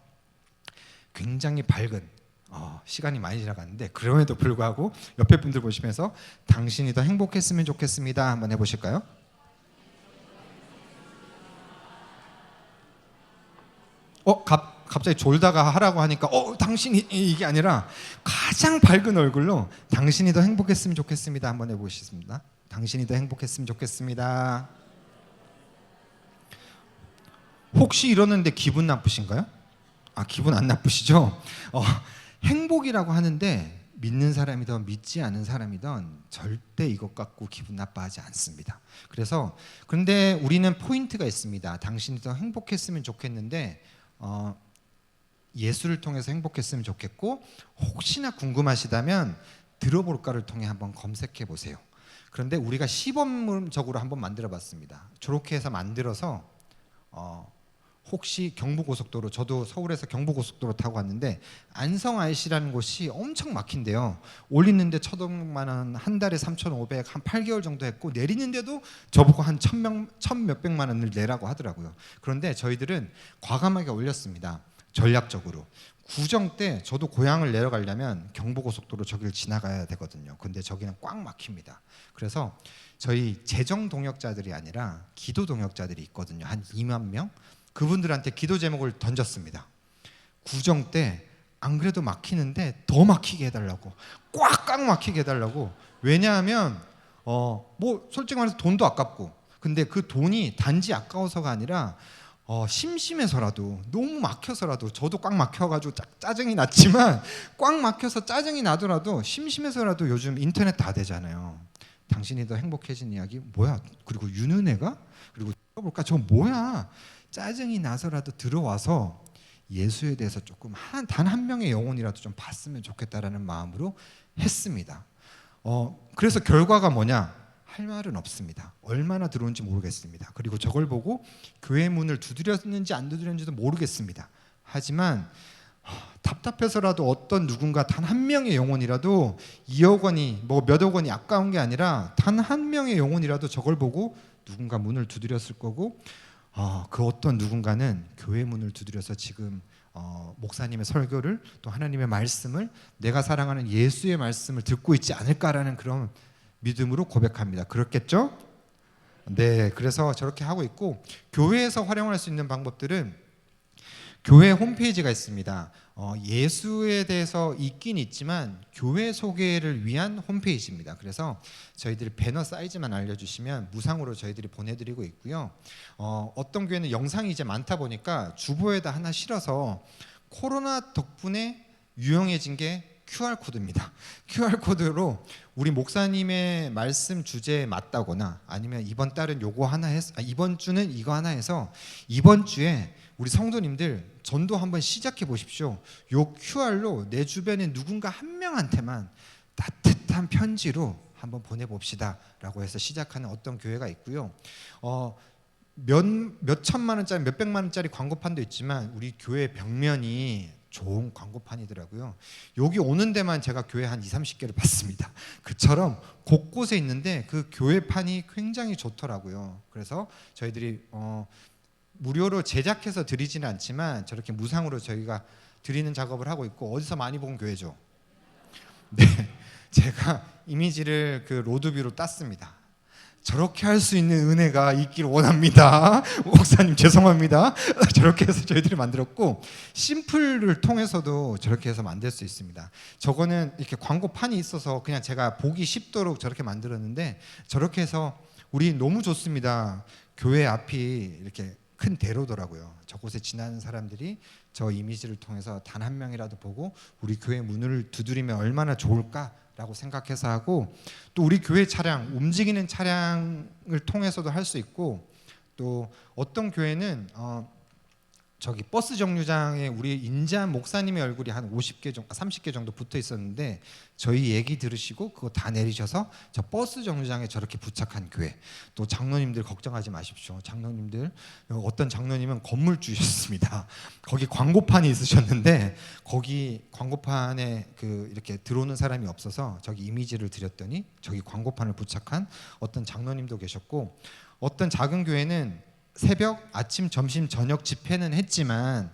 굉장히 밝은 시간이 많이 지나갔는데 그럼에도 불구하고 옆에 분들 보시면서 당신이 더 행복했으면 좋겠습니다. 한번 해보실까요? 갑자기 졸다가 하라고 하니까 당신이 이게 아니라 가장 밝은 얼굴로 당신이 더 행복했으면 좋겠습니다. 한번 해보시겠습니다. 당신이 더 행복했으면 좋겠습니다. 혹시 이러는데 기분 나쁘신가요? 기분 안 나쁘시죠? 행복이라고 하는데 믿는 사람이든 믿지 않은 사람이든 절대 이것 갖고 기분 나빠하지 않습니다. 그런데 우리는 포인트가 있습니다. 당신이 더 행복했으면 좋겠는데 예수를 통해서 행복했으면 좋겠고 혹시나 궁금하시다면 들어볼까를 통해 한번 검색해 보세요. 그런데 우리가 시범적으로 한번 만들어 봤습니다. 저렇게 해서 만들어서 혹시 경부고속도로, 저도 서울에서 경부고속도로 타고 왔는데 안성 IC라는 곳이 엄청 막힌대요. 올리는데 1,500만 원, 한 달에 3,500, 한 8개월 정도 했고 내리는데도 저보고 한 1,몇백만 원을 내라고 하더라고요. 그런데 저희들은 과감하게 올렸습니다. 전략적으로. 구정 때 저도 고향을 내려가려면 경부고속도로 저기를 지나가야 되거든요. 근데 저기는 꽉 막힙니다. 그래서 저희 재정 동역자들이 아니라 기도 동역자들이 있거든요. 한 2만 명. 그분들한테 기도 제목을 던졌습니다. 구정 때 안 그래도 막히는데 더 막히게 해달라고, 꽉 막히게 해달라고. 왜냐하면 뭐 솔직히 말해서 돈도 아깝고, 근데 그 돈이 단지 아까워서가 아니라 심심해서라도, 너무 막혀서라도, 저도 꽉 막혀가지고 짜증이 났지만 꽉 막혀서 짜증이 나더라도 심심해서라도 요즘 인터넷 다 되잖아요. 당신이 더 행복해진 이야기 뭐야? 그리고 윤은혜가? 그리고 볼까? 저 뭐야? 짜증이 나서라도 들어와서 예수에 대해서 조금 단 한 명의 영혼이라도 좀 봤으면 좋겠다라는 마음으로 했습니다. 그래서 결과가 뭐냐? 할 말은 없습니다. 얼마나 들어온지 모르겠습니다. 그리고 저걸 보고 교회 문을 두드렸는지 안 두드렸는지도 모르겠습니다. 하지만 답답해서라도 어떤 누군가 단 한 명의 영혼이라도 2억 원이 뭐 몇억 원이 아까운 게 아니라 단 한 명의 영혼이라도 저걸 보고 누군가 문을 두드렸을 거고 그 어떤 누군가는 교회 문을 두드려서 지금 목사님의 설교를 또 하나님의 말씀을 내가 사랑하는 예수의 말씀을 듣고 있지 않을까라는 그런 믿음으로 고백합니다. 그렇겠죠? 네, 그래서 저렇게 하고 있고 교회에서 활용할 수 있는 방법들은 교회 홈페이지가 있습니다. 예수에 대해서 있긴 있지만 교회 소개를 위한 홈페이지입니다. 그래서 저희들이 배너 사이즈만 알려주시면 무상으로 저희들이 보내드리고 있고요. 어떤 교회는 영상이 이제 많다 보니까 주보에다 하나 실어서 코로나 덕분에 유용해진 게 QR코드입니다. QR코드로 우리 목사님의 말씀 주제에 맞다거나 아니면 이번 달은 요거 하나 이번 주는 이거 하나 해서 이번 주에 우리 성도님들 전도 한번 시작해 보십시오. 요 QR로 내 주변에 누군가 한 명한테만 따뜻한 편지로 한번 보내봅시다 라고 해서 시작하는 어떤 교회가 있고요. 몇 천만 원짜리 몇 백만 원짜리 광고판도 있지만 우리 교회 벽면이 좋은 광고판이더라고요. 여기 오는 데만 제가 교회 한 20-30개를 봤습니다. 그처럼 곳곳에 있는데 그 교회판이 굉장히 좋더라고요. 그래서 저희들이 무료로 제작해서 드리지는 않지만 저렇게 무상으로 저희가 드리는 작업을 하고 있고 어디서 많이 본 교회죠? 네, 제가 이미지를 그 로드뷰로 땄습니다. 저렇게 할 수 있는 은혜가 있길 원합니다. 목사님 죄송합니다. 저렇게 해서 저희들이 만들었고 심플을 통해서도 저렇게 해서 만들 수 있습니다. 저거는 이렇게 광고판이 있어서 그냥 제가 보기 쉽도록 저렇게 만들었는데 저렇게 해서 우리 너무 좋습니다. 교회 앞이 이렇게 큰 대로더라고요. 저곳에 지나는 사람들이 저 이미지를 통해서 단 한 명이라도 보고 우리 교회 문을 두드리면 얼마나 좋을까라고 생각해서 하고 또 우리 교회 차량 움직이는 차량을 통해서도 할 수 있고 또 어떤 교회는 저기 버스 정류장에 우리 인자한 목사님의 얼굴이 한 50개 정도, 30개 정도 붙어 있었는데 저희 얘기 들으시고 그거 다 내리셔서 저 버스 정류장에 저렇게 부착한 교회. 또 장로님들 걱정하지 마십시오. 장로님들 어떤 장로님은 건물주셨습니다. 거기 광고판이 있으셨는데 거기 광고판에 그 이렇게 들어오는 사람이 없어서 저기 이미지를 드렸더니 저기 광고판을 부착한 어떤 장로님도 계셨고 어떤 작은 교회는 새벽, 아침, 점심, 저녁 집회는 했지만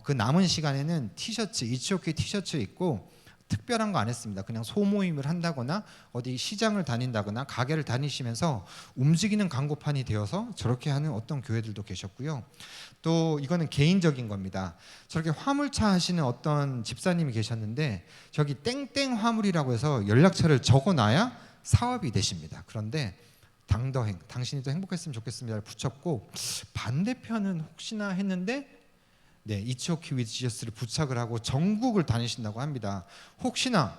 그 남은 시간에는 티셔츠, 이치오케이 티셔츠 입고 특별한 거 안 했습니다. 그냥 소모임을 한다거나 어디 시장을 다닌다거나 가게를 다니시면서 움직이는 광고판이 되어서 저렇게 하는 어떤 교회들도 계셨고요. 또 이거는 개인적인 겁니다. 저렇게 화물차 하시는 어떤 집사님이 계셨는데 저기 땡땡 화물이라고 해서 연락처를 적어놔야 사업이 되십니다. 그런데 당더행, 당신이 더 행복했으면 좋겠습니다를 붙였고 반대편은 혹시나 했는데 네, 이치오키 위드 지저스를 부착을 하고 전국을 다니신다고 합니다. 혹시나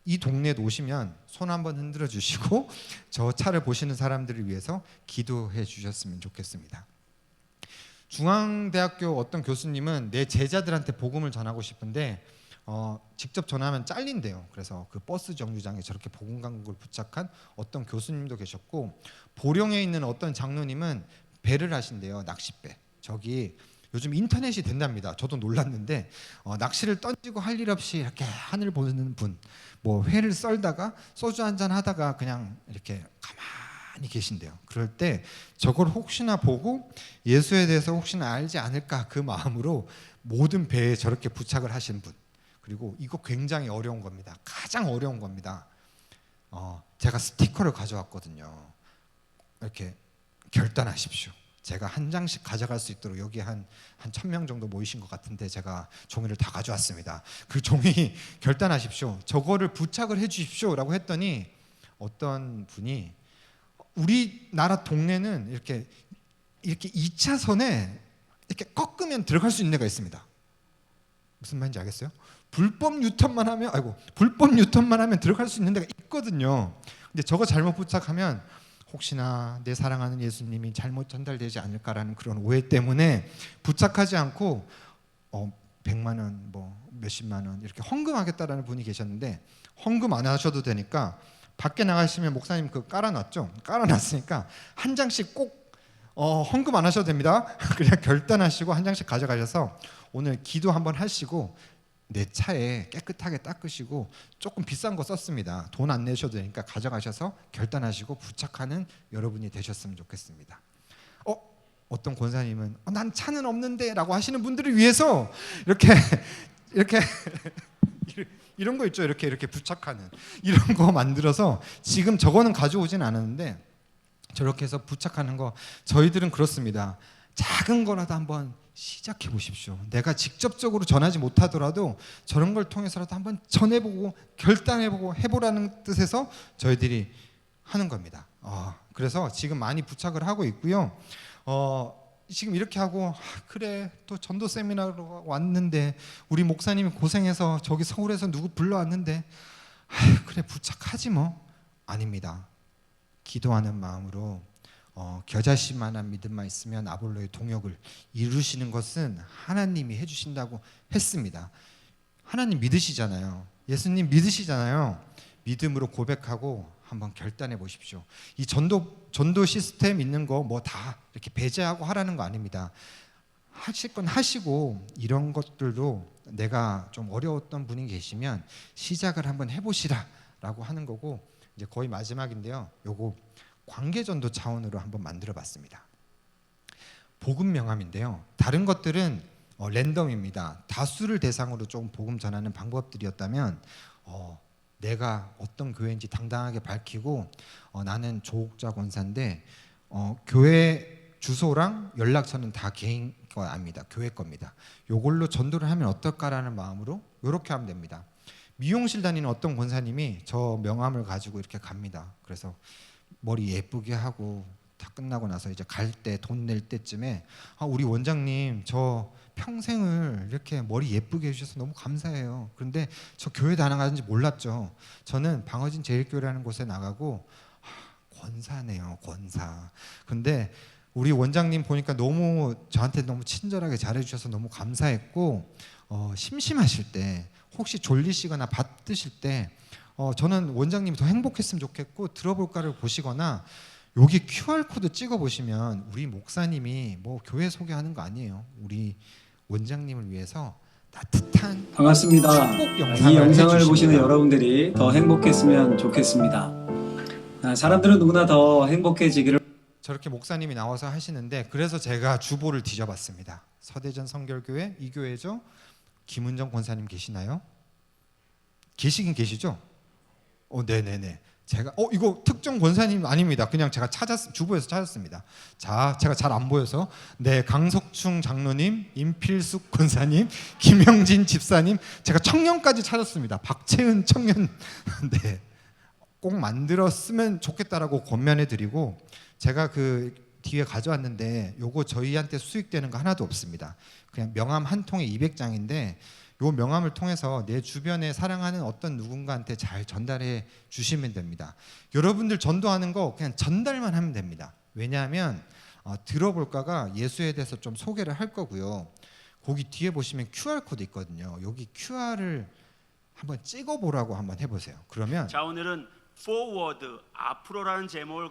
이 동네에 오시면 손 한번 흔들어 주시고 저 차를 보시는 사람들을 위해서 기도해 주셨으면 좋겠습니다. 중앙대학교 어떤 교수님은 내 제자들한테 복음을 전하고 싶은데 직접 전화하면 잘린대요. 그래서 그 버스 정류장에 저렇게 복음 광고를 부착한 어떤 교수님도 계셨고 보령에 있는 어떤 장로님은 배를 하신대요. 낚싯배. 저기 요즘 인터넷이 된답니다. 저도 놀랐는데 낚시를 던지고 할 일 없이 이렇게 하늘 보는 분, 뭐 회를 썰다가 소주 한잔 하다가 그냥 이렇게 가만히 계신대요. 그럴 때 저걸 혹시나 보고 예수에 대해서 혹시나 알지 않을까 그 마음으로 모든 배에 저렇게 부착을 하신 분. 그리고 이거 굉장히 어려운 겁니다. 가장 어려운 겁니다. 제가 스티커를 가져왔거든요. 이렇게 결단하십시오. 제가 한 장씩 가져갈 수 있도록 여기 한 1000명 정도 모이신 것 같은데 제가 종이를 다 가져왔습니다. 그 종이 결단하십시오. 저거를 부착을 해 주십시오라고 했더니 어떤 분이 우리나라 동네는 이렇게 2차선에 이렇게 꺾으면 들어갈 수 있는 데가 있습니다. 무슨 말인지 알겠어요? 불법 유턴만 하면 들어갈 수 있는 데가 있거든요. 근데 저거 잘못 부착하면 혹시나 내 사랑하는 예수님이 잘못 전달되지 않을까라는 그런 오해 때문에 부착하지 않고 100만 원, 뭐 몇십만 원 이렇게 헌금하겠다라는 분이 계셨는데 헌금 안 하셔도 되니까 밖에 나가시면 목사님 그 깔아놨죠? 깔아놨으니까 한 장씩 꼭 헌금 안 하셔도 됩니다. 그냥 결단하시고 한 장씩 가져가셔서 오늘 기도 한번 하시고 내 차에 깨끗하게 닦으시고 조금 비싼 거 썼습니다. 돈 안 내셔도 되니까 가져가셔서 결단하시고 부착하는 여러분이 되셨으면 좋겠습니다. 어떤 권사님은 난 차는 없는데 라고 하시는 분들을 위해서 이렇게 이런 거 있죠. 이렇게 부착하는 이런 거 만들어서 지금 저거는 가져오진 않았는데 저렇게 해서 부착하는 거 저희들은 그렇습니다. 작은 거라도 한번 시작해 보십시오. 내가 직접적으로 전하지 못하더라도 저런 걸 통해서라도 한번 전해보고 결단해보고 해보라는 뜻에서 저희들이 하는 겁니다. 그래서 지금 많이 부착을 하고 있고요. 지금 이렇게 하고 그래 또 전도 세미나로 왔는데 우리 목사님이 고생해서 저기 서울에서 누구 불러왔는데 그래 부착하지 뭐. 아닙니다. 기도하는 마음으로 겨자씨만한 믿음만 있으면 아볼로의 동역을 이루시는 것은 하나님이 해주신다고 했습니다. 하나님 믿으시잖아요. 예수님 믿으시잖아요. 믿음으로 고백하고 한번 결단해 보십시오. 이 전도 시스템 있는 거 뭐 다 이렇게 배제하고 하라는 거 아닙니다. 하실 건 하시고 이런 것들도 내가 좀 어려웠던 분이 계시면 시작을 한번 해보시라라고 하는 거고 이제 거의 마지막인데요. 요거 관계전도 차원으로 한번 만들어봤습니다. 복음 명함인데요. 다른 것들은 랜덤입니다. 다수를 대상으로 조금 복음 전하는 방법들이었다면 내가 어떤 교회인지 당당하게 밝히고 나는 조옥자 권사인데 교회 주소랑 연락처는 다 개인 거 아닙니다. 교회 겁니다. 요걸로 전도를 하면 어떨까라는 마음으로 이렇게 하면 됩니다. 미용실 다니는 어떤 권사님이 저 명함을 가지고 이렇게 갑니다. 그래서 머리 예쁘게 하고 다 끝나고 나서 이제 갈 때 돈 낼 때쯤에 우리 원장님 저 평생을 이렇게 머리 예쁘게 해주셔서 너무 감사해요. 그런데 저 교회 다녀가는지 몰랐죠. 저는 방어진 제일교회라는 곳에 나가고 권사네요, 권사. 근데 우리 원장님 보니까 너무 저한테 너무 친절하게 잘해주셔서 너무 감사했고 심심하실 때 혹시 졸리시거나 바쁘실 때 저는 원장님이 더 행복했으면 좋겠고 들어볼까를 보시거나 여기 QR코드 찍어 보시면 우리 목사님이 뭐 교회 소개하는 거 아니에요. 우리 원장님을 위해서 따뜻한 반갑습니다. 축복 영상을 이 영상을 해주십니다. 보시는 여러분들이 더 행복했으면 좋겠습니다. 사람들은 누구나 더 행복해지기를. 저렇게 목사님이 나와서 하시는데 그래서 제가 주보를 뒤져봤습니다. 서대전 성결교회 이 교회죠. 김은정 권사님 계시나요? 계시긴 계시죠? 네네네. 제가 이거 특정 권사님 아닙니다. 그냥 제가 주보에서 찾았습니다. 자, 제가 잘 안 보여서 강석충 장로님, 임필숙 권사님, 김영진 집사님, 제가 청년까지 찾았습니다. 박채은 청년, 꼭 만들었으면 좋겠다라고 권면해드리고 제가 그 뒤에 가져왔는데 요거 저희한테 수익되는 거 하나도 없습니다. 그냥 명함 한 통에 200장인데 요 명함을 통해서 내 주변에 사랑하는 어떤 누군가한테 잘 전달해 주시면 됩니다. 여러분들 전도하는 거 그냥 전달만 하면 됩니다. 왜냐하면 들어볼까가 예수에 대해서 좀 소개를 할 거고요. 거기 뒤에 보시면 QR코드 있거든요. 여기 QR을 한번 찍어보라고 한번 해보세요. 그러면 자, 오늘은 forward 앞으로라는 제목을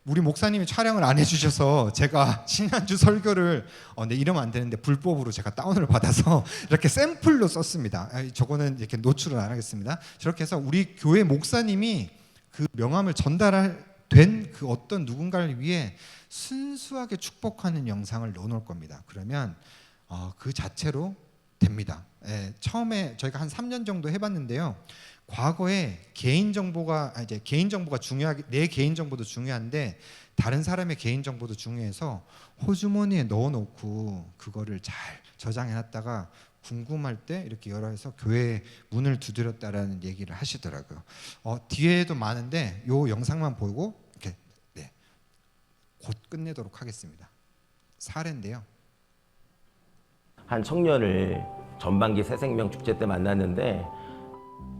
우리 목사님이 촬영을 안 해주셔서 제가 지난주 설교를 이러면 안 되는데 불법으로 제가 다운을 받아서 이렇게 샘플로 썼습니다. 저거는 이렇게 노출을 안 하겠습니다. 저렇게 해서 우리 교회 목사님이 그 명함을 전달할 된 그 어떤 누군가를 위해 순수하게 축복하는 영상을 넣어놓을 겁니다. 그러면 그 자체로 됩니다. 처음에 저희가 한 3년 정도 해봤는데요. 과거에 개인정보가 중요하게 내 개인정보도 중요한데 다른 사람의 개인정보도 중요해서 호주머니에 넣어놓고 그거를 잘 저장해놨다가 궁금할 때 이렇게 열어서 교회 문을 두드렸다라는 얘기를 하시더라고요. 뒤에도 많은데 요 영상만 보고 이렇게 곧 끝내도록 하겠습니다. 사례인데요. 한 청년을 전반기 새생명 축제 때 만났는데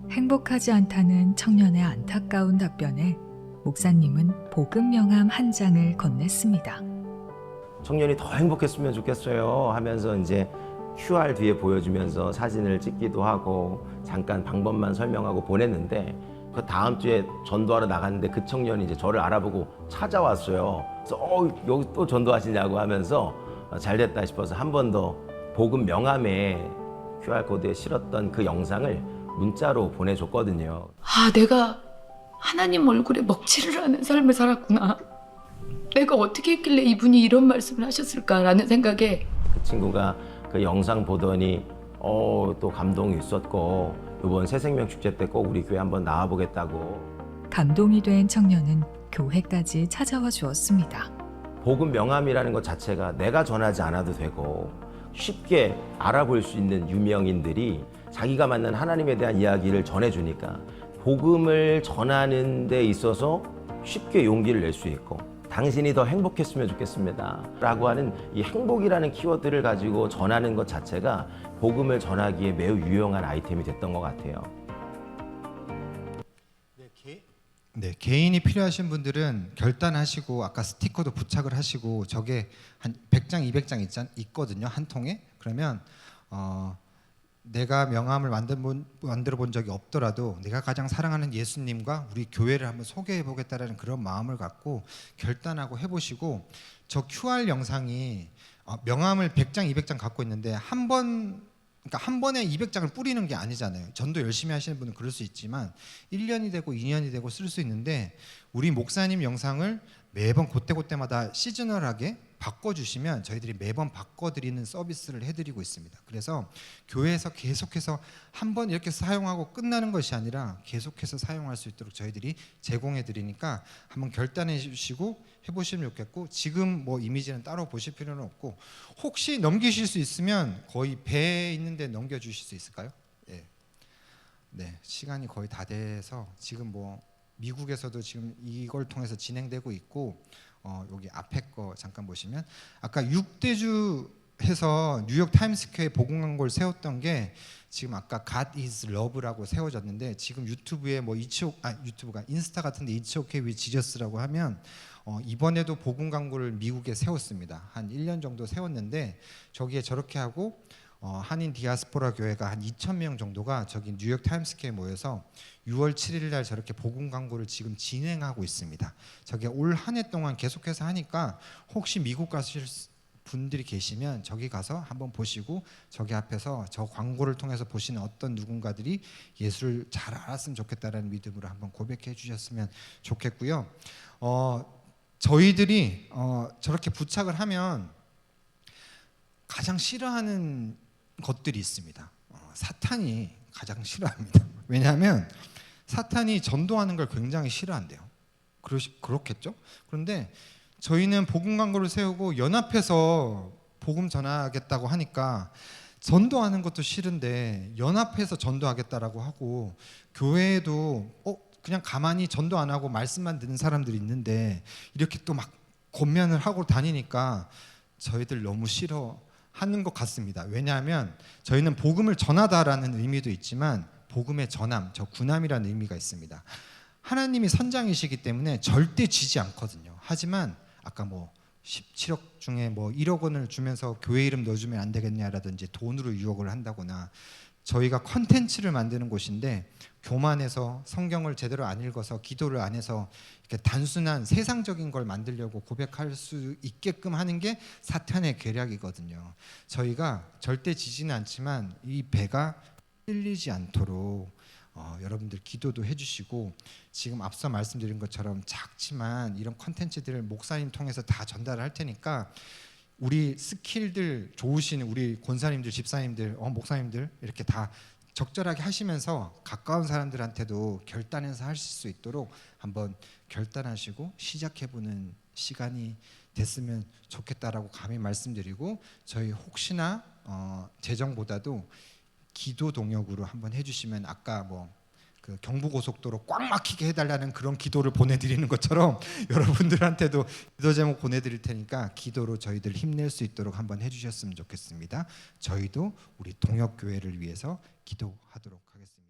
행복하지 않다는 청년의 안타까운 답변에 목사님은 복음 명함 한 장을 건넸습니다. 청년이 더 행복했으면 좋겠어요 하면서 이제 QR 뒤에 보여주면서 사진을 찍기도 하고 잠깐 방법만 설명하고 보냈는데 그 다음 주에 전도하러 나갔는데 그 청년이 이제 저를 알아보고 찾아왔어요. 그래서 여기 또 전도하시냐고 하면서 잘 됐다 싶어서 한 번 더 복음 명함에 QR코드에 실었던 그 영상을 문자로 보내줬거든요. 아, 내가 하나님 얼굴에 먹칠을 하는 삶을 살았구나. 내가 어떻게 했길래 이분이 이런 말씀을 하셨을까라는 생각에 그 친구가 그 영상 보더니 또 감동이 있었고 이번 새생명 축제 때 꼭 우리 교회 한번 나와보겠다고. 감동이 된 청년은 교회까지 찾아와 주었습니다. 복음 명함이라는 것 자체가 내가 전하지 않아도 되고 쉽게 알아볼 수 있는 유명인들이 자기가 만난 하나님에 대한 이야기를 전해주니까 복음을 전하는 데 있어서 쉽게 용기를 낼 수 있고 당신이 더 행복했으면 좋겠습니다 라고 하는 이 행복이라는 키워드를 가지고 전하는 것 자체가 복음을 전하기에 매우 유용한 아이템이 됐던 것 같아요. 네, 개인이 필요하신 분들은 결단하시고 아까 스티커도 부착을 하시고 저게 한 100장, 200장 있거든요. 한 통에. 그러면 내가 명함을 만들어 본 적이 없더라도 내가 가장 사랑하는 예수님과 우리 교회를 한번 소개해 보겠다라는 그런 마음을 갖고 결단하고 해보시고, 저 QR 영상이 명함을 100장, 200장 갖고 있는데 그러니까 한 번에 200장을 뿌리는 게 아니잖아요. 전도 열심히 하시는 분은 그럴 수 있지만 1년이 되고 2년이 되고 쓸 수 있는데, 우리 목사님 영상을 매번 그때마다 시즈널하게 바꿔주시면 저희들이 매번 바꿔드리는 서비스를 해드리고 있습니다. 그래서 교회에서 계속해서 한 번 이렇게 사용하고 끝나는 것이 아니라 계속해서 사용할 수 있도록 저희들이 제공해드리니까 한번 결단해 주시고 해보시면 좋겠고, 지금 뭐 이미지는 따로 보실 필요는 없고, 혹시 넘기실 수 있으면 거의 배에 있는데 넘겨주실 수 있을까요? 예. 네, 시간이 거의 다 돼서 지금 뭐 미국에서도 지금 이걸 통해서 진행되고 있고, 여기 앞에 거 잠깐 보시면 아까 6대주 해서 뉴욕 타임스퀘어에 복음 광고를 세웠던 게 지금 아까 God is Love라고 세워졌는데, 지금 유튜브에 뭐 유튜브가 인스타 같은데 It's Okay with Jesus라고 하면 이번에도 복음 광고를 미국에 세웠습니다. 한 1년 정도 세웠는데 저기에 저렇게 하고 한인 디아스포라 교회가 한 2,000명 정도가 저기 뉴욕 타임스퀘어에 모여서 6월 7일 날 저렇게 복음 광고를 지금 진행하고 있습니다. 저게 올 한 해 동안 계속해서 하니까 혹시 미국 가실 분들이 계시면 저기 가서 한번 보시고 저기 앞에서 저 광고를 통해서 보시는 어떤 누군가들이 예수를 잘 알았으면 좋겠다라는 믿음으로 한번 고백해 주셨으면 좋겠고요. 저희들이 저렇게 부착을 하면 가장 싫어하는 것들이 있습니다. 사탄이 가장 싫어합니다. 왜냐하면 사탄이 전도하는 걸 굉장히 싫어한대요. 그렇겠죠? 그런데 저희는 복음 광고를 세우고 연합해서 복음 전하겠다고 하니까 전도하는 것도 싫은데 연합해서 전도하겠다라고 하고, 교회에도 그냥 가만히 전도 안 하고 말씀만 듣는 사람들이 있는데 이렇게 또 막 권면을 하고 다니니까 저희들 너무 싫어하는 것 같습니다. 왜냐하면 저희는 복음을 전하다라는 의미도 있지만 복음의 전함, 저 군함이라는 의미가 있습니다. 하나님이 선장이시기 때문에 절대 지지 않거든요. 하지만 아까 뭐 17억 중에 뭐 1억 원을 주면서 교회 이름 넣어주면 안 되겠냐라든지 돈으로 유혹을 한다거나, 저희가 컨텐츠를 만드는 곳인데 교만해서 성경을 제대로 안 읽어서 기도를 안 해서 이렇게 단순한 세상적인 걸 만들려고 고백할 수 있게끔 하는 게 사탄의 계략이거든요. 저희가 절대 지지는 않지만 이 배가 끌리지 않도록 여러분들 기도도 해주시고, 지금 앞서 말씀드린 것처럼 작지만 이런 컨텐츠들을 목사님 통해서 다 전달을 할 테니까 우리 스킬들 좋으신 우리 권사님들, 집사님들, 목사님들 이렇게 다 적절하게 하시면서 가까운 사람들한테도 결단해서 하실 수 있도록 한번 결단하시고 시작해보는 시간이 됐으면 좋겠다라고 감히 말씀드리고, 저희 혹시나 재정보다도 기도 동역으로 한번 해주시면, 아까 뭐 그 경부고속도로 꽉 막히게 해달라는 그런 기도를 보내드리는 것처럼 여러분들한테도 기도 제목 보내드릴 테니까 기도로 저희들 힘낼 수 있도록 한번 해주셨으면 좋겠습니다. 저희도 우리 동역교회를 위해서 기도하도록 하겠습니다.